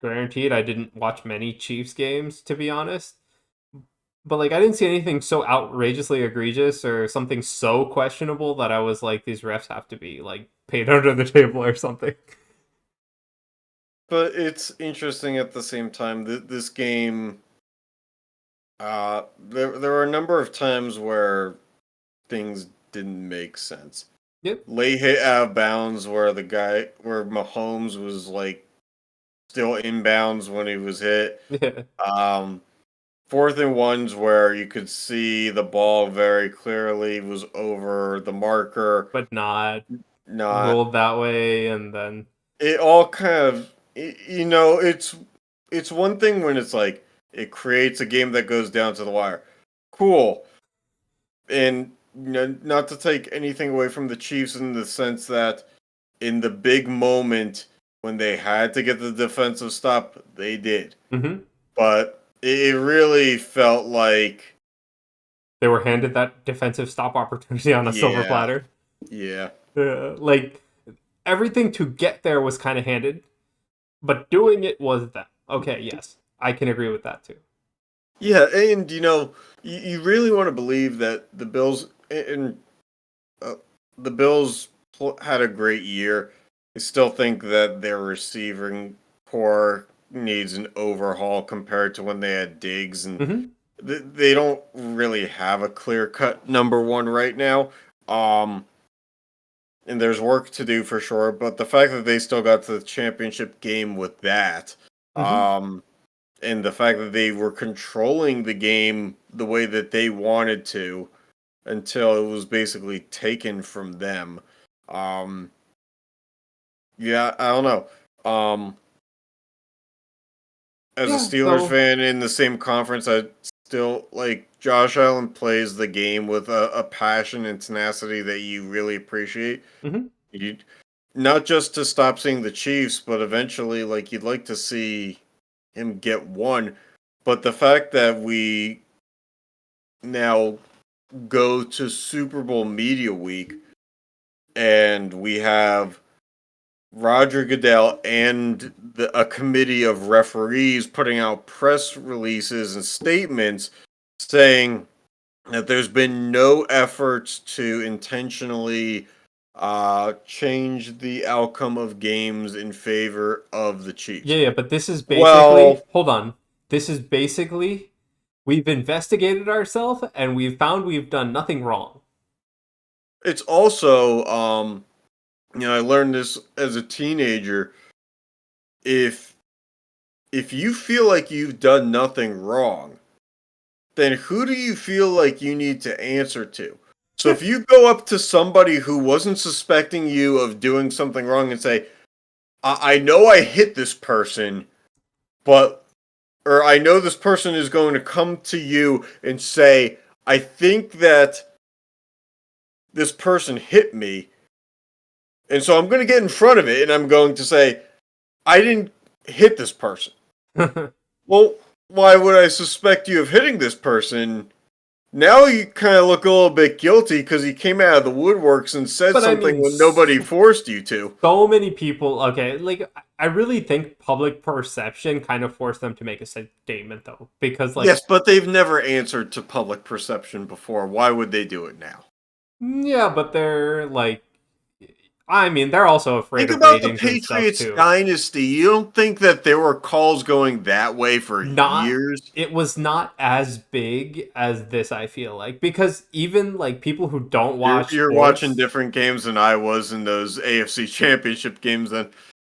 guaranteed I didn't watch many Chiefs games to be honest. But like I didn't see anything so outrageously egregious or something so questionable that I was like these refs have to be like paid under the table or something. But it's interesting at the same time that this game, there were a number of times where things didn't make sense. Yep. Late hit out of bounds where Mahomes was like still inbounds when he was hit. Yeah. Um, fourth and ones where you could see the ball very clearly was over the marker. But not Not ruled that way and then it all kind of you know it's one thing when it's like it creates a game that goes down to the wire. Cool. And not to take anything away from the Chiefs in the sense that in the big moment when they had to get the defensive stop, they did. mhm, But it really felt like, they were handed that defensive stop opportunity on a silver yeah, platter. yeah, Like everything to get there was kind of handed, but doing it was that. Okay, yes, I can agree with that too. yeah. And you really want to believe that uh, the Bills had a great year. I still think that their receiving core needs an overhaul compared to when they had Diggs, and Hmm. they don't really have a clear cut number one right now. Um, and there's work to do for sure. But the fact that they still got to the championship game with that, Hmm. um, and the fact that they were controlling the game the way that they wanted to until it was basically taken from them. Um, yeah, I don't know. As a Yeah. Steelers So. fan in the same conference, I still like Josh Allen plays the game with a passion and tenacity that you really appreciate. Hmm. You not just to stop seeing the Chiefs, but eventually, like you'd like to see him get one. But the fact that we now go to Super Bowl Media Week and we have Roger Goodell and a committee of referees putting out press releases and statements saying that there's been no efforts to intentionally change the outcome of games in favor of the Chiefs. Yeah, but this is basically, Well, hold on. This is basically, we've investigated ourselves and we've found we've done nothing wrong. it's also, I learned this as a teenager. If you feel like you've done nothing wrong, then who do you feel like you need to answer to? So if you go up to somebody who wasn't suspecting you of doing something wrong and say, I know I hit this person, or I know this person is going to come to you and say, I think that this person hit me, and so I'm going to get in front of it and I'm going to say, I didn't hit this person. Well, why would I suspect you of hitting this person? Now you kind of look a little bit guilty because he came out of the woodworks and said But I something mean, when nobody forced you to. so many people, okay, like, I really think public perception kind of forced them to make a statement, though. Because, like, Yes, but they've never answered to public perception before. Why would they do it now? yeah, but they're, like, I mean, they're also afraid Think of about the ratings and stuff, Patriots too. dynasty. You don't think that there were calls going that way for Not years? It was not as big as this, I feel like, because even like people who don't watch You're watching sports. different games than I was in those AFC Championship games then.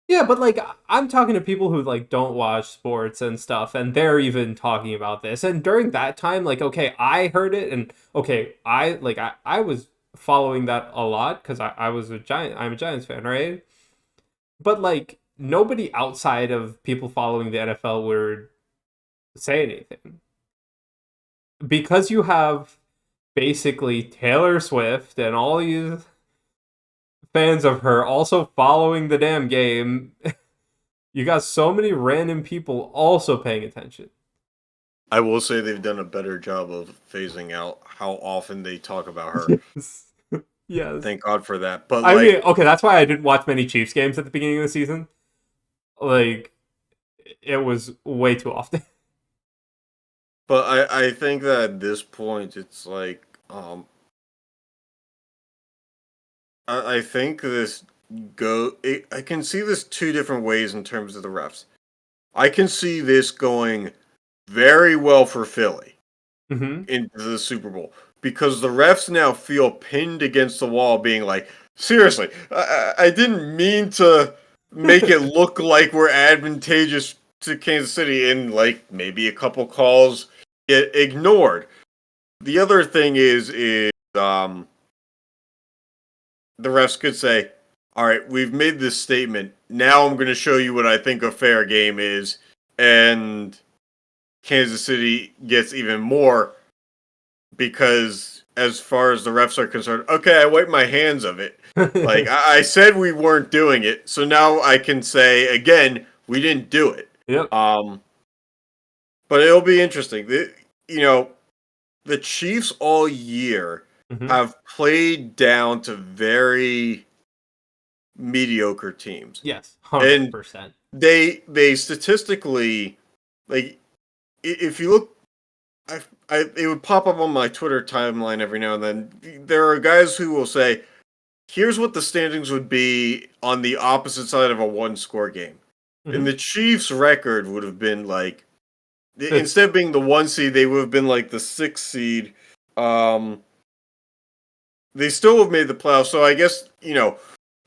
Yeah, but like I'm talking to people who like don't watch sports and stuff, and they're even talking about this. And during that time, like, okay, I heard it, and okay, I was following that a lot because I'm a Giants fan, right? But like nobody outside of people following the NFL would say anything because you have basically Taylor Swift and all these fans of her also following the damn game. You got so many random people also paying attention. I will say they've done a better job of phasing out how often they talk about her. Yes. Yes. Thank God for that. But I mean, like, okay, that's why I didn't watch many Chiefs games at the beginning of the season. Like, it was way too often. but I think that at this point it's like, I think I can see this two different ways in terms of the refs. I can see this going very well for Philly Mm-hmm. into the Super Bowl because the refs now feel pinned against the wall, being like, seriously, I didn't mean to make it look like we're advantageous to Kansas City, and like maybe a couple calls get ignored. The other thing is the refs could say, all right, we've made this statement. Now I'm going to show you what I think a fair game is. And Kansas City gets even more because, as far as the refs are concerned, okay, I wiped my hands of it. Like, I said we weren't doing it. So now I can say, again, we didn't do it. Yep. But it'll be interesting. The Chiefs all year Mm-hmm. have played down to very mediocre teams. Yes, And 100%. they statistically, like, if you look, it would pop up on my Twitter timeline every now and then. There are guys who will say, here's what the standings would be on the opposite side of a one-score game. Mm-hmm. And the Chiefs' record would have been like, It's- instead of being the 1 seed, they would have been like the 6 seed. They still have made the playoffs, so I guess,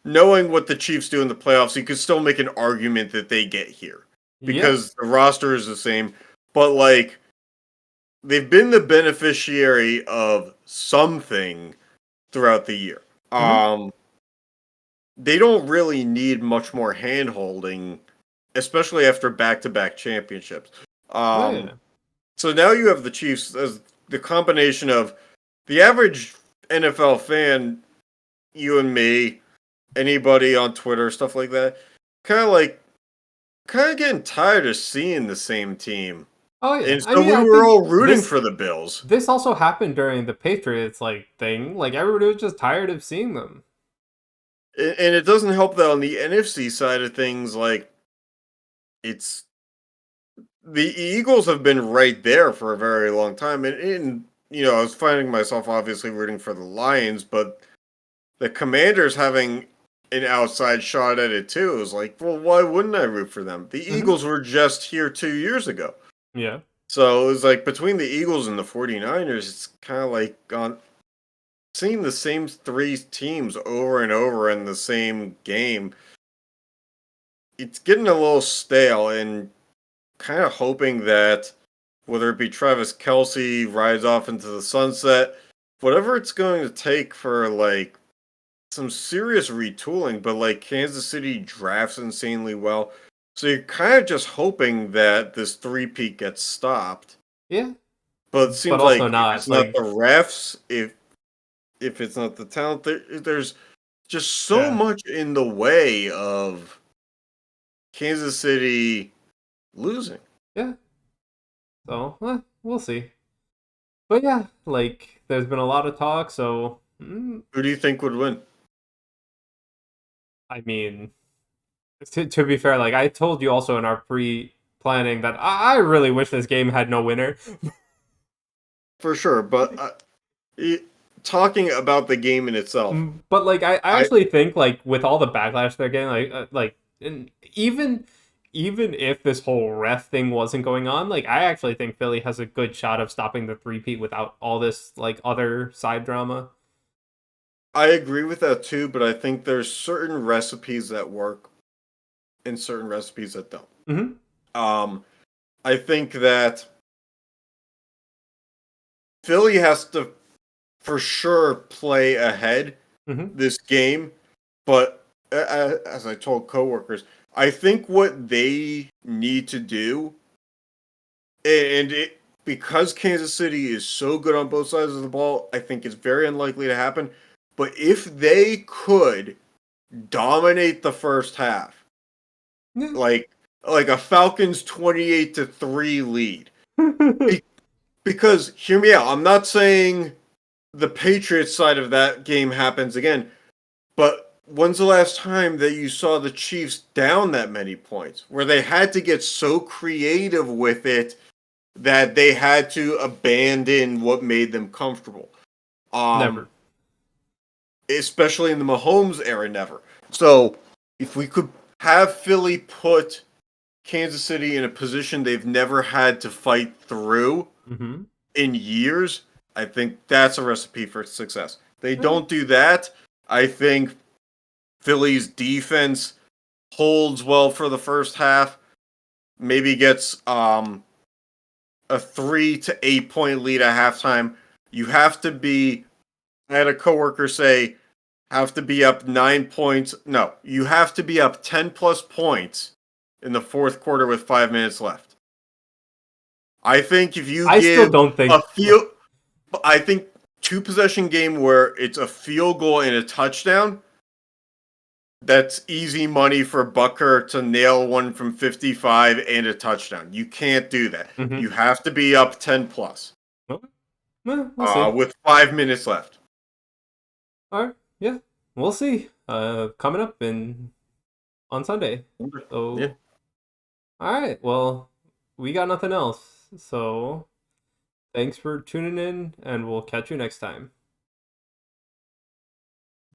knowing what the Chiefs do in the playoffs, you could still make an argument that they get here. Because the roster is the same. But, like, they've been the beneficiary of something throughout the year. Mm-hmm. They don't really need much more hand-holding, especially after back-to-back championships. Oh, yeah. So now you have the Chiefs as the combination of the average NFL fan, you and me, anybody on Twitter, stuff like that, kind of getting tired of seeing the same team Oh yeah, And I so mean, we I were think all rooting this for the Bills. this also happened during the Patriots thing. Like everybody was just tired of seeing them. And it doesn't help that on the NFC side of things, like, it's the Eagles have been right there for a very long time. And I was finding myself obviously rooting for the Lions, but the Commanders having an outside shot at it too. It was like, well, why wouldn't I root for them? The Mm-hmm. Eagles were just here 2 years ago. Yeah. So it was like between the Eagles and the 49ers, it's kind of like seeing the same three teams over and over in the same game. It's getting a little stale, and kind of hoping that whether it be Travis Kelsey rides off into the sunset, whatever it's going to take for like some serious retooling, but like Kansas City drafts insanely well. So you're kind of just hoping that this three-peat gets stopped. Yeah. But it But seems also like if not it's not like the refs, if it's not the talent, there's just so yeah. much in the way of Kansas City losing. Yeah. So we'll see. But yeah, like there's been a lot of talk. So Who do you think would win? I mean, to be fair, like I told you also in our pre-planning that I really wish this game had no winner. For sure, but talking about the game in itself, But like I I actually think like with all the backlash they're getting, and even if this whole ref thing wasn't going on, like I actually think Philly has a good shot of stopping the three-peat without all this like other side drama. I agree with that too, but I think there's certain recipes that work and certain recipes that don't. Mm-hmm. Um, I think that Philly has to for sure play ahead Mm-hmm. this game, but as I told coworkers, I think what they need to do, and it because Kansas City is so good on both sides of the ball, I think it's very unlikely to happen. But if they could dominate the first half, Yeah. like like a Falcons 28-3 lead. Be- because hear me out, I'm not saying the Patriots side of that game happens again, but when's the last time that you saw the Chiefs down that many points where they had to get so creative with it that they had to abandon what made them comfortable? Never. Especially in the Mahomes era, never. So if we could have Philly put Kansas City in a position they've never had to fight through Mm-hmm. in years, I think that's a recipe for success. They Yeah. don't do that. I think Philly's defense holds well for the first half, maybe gets a 3 to 8 point lead at halftime. You have to be, I had a coworker say, have to be up 9 points. No, you have to be up 10 plus points in the fourth quarter with 5 minutes left. I think if you I still give don't a think. field, I think two possession game where it's a field goal and a touchdown, that's easy money for Bucker to nail one from 55 and a touchdown. You can't do that. Mm-hmm. You have to be up 10 plus We'll see. with 5 minutes left. All right. Yeah. We'll see. Coming up in on Sunday. Yeah. So all right. Well, we got nothing else. So thanks for tuning in, and we'll catch you next time.